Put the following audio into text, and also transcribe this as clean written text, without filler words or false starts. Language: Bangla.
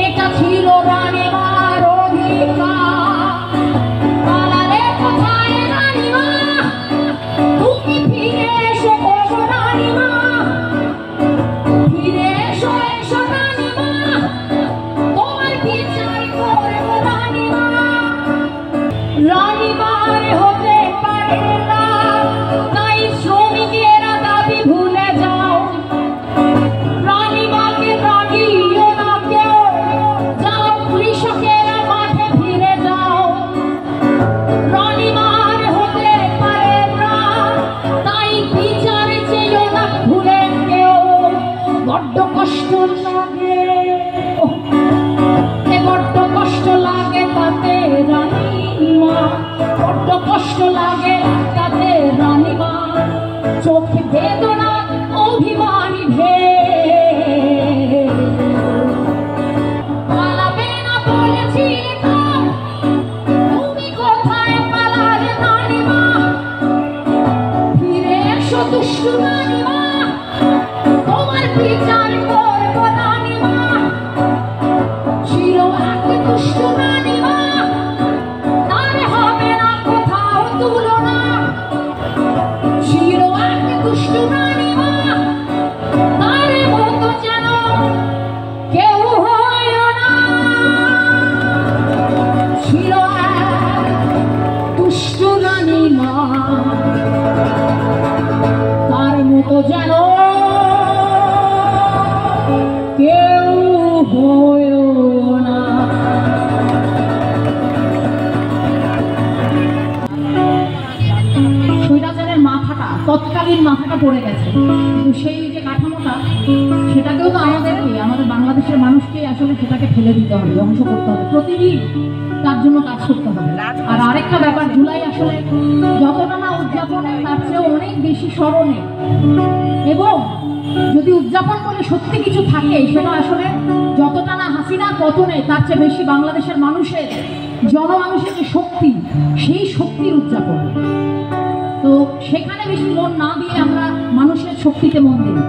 এটা ছিল রানীমার অধিকার। পালালে কোথায় রানীমা, তুমি ফিরে এসো ওগো রানীমা, ফিরে এসো এসো রানীমা, তোমার বিচার করব রানীমা। রানীমার হতে পারে না, তাই শ্রমিকেরা দাবি ভুলে যাও। রানীমাকে রাগিও না কেউ, যাও কৃষকেরা মাঠে ফিরে যাও। রানীমার হতে পারে না, তাই বিচার চেয়েও না ভুলে কেউ। বড্ড কষ্ট লাগে, বড্ড কষ্ট লাগে তাতে রানীমা, বড্ড কষ্ট লাগে তাতে রানীমা। চোখে বেদনা অভিমানী ঢে, পালাবে না বলেছিলে তো, তুমি কোথায় পালালে রানীমা, ফিরে এসো দুষ্টু রানীমা, তোমার বিচার করব রানীমা। ছিল এক দুষ্টু রানীমা, তার হবে না কোথাও তুলনা। ছিল এক দুষ্টু রানীমা, তার মতো যেন কেউ হয় না। ছিল এক দুষ্টু রানীমা, তার মতো যেন কেউ হয় না। স্বৈরাচারের মাথাটা, তৎকালীন মাথাটা পড়ে গেছে, কিন্তু সেই যে কাঠামোটা, সেটাকেও তো আমাদের বাংলাদেশের মানুষকে আসলে সেটাকে ফেলে দিতে হবে, ধ্বংস করতে হবে, প্রতিদিন তার জন্য কাজ করতে হবে। আর আরেকটা ব্যাপার, জুলাই আসলে যতটা না উদযাপনে, তার চেয়েও অনেক বেশি স্মরণে। এবং যদি উদযাপন বলে সত্যি কিছু থাকে, সেটা আসলে যতটা না হাসিনা পতনে, তার চেয়ে বেশি বাংলাদেশের মানুষের, জনমানুষের যে শক্তি, সেই শক্তির উদযাপন। তো সেখানে বেশি মন না দিয়ে আমরা মানুষের শক্তিতে মন দিই।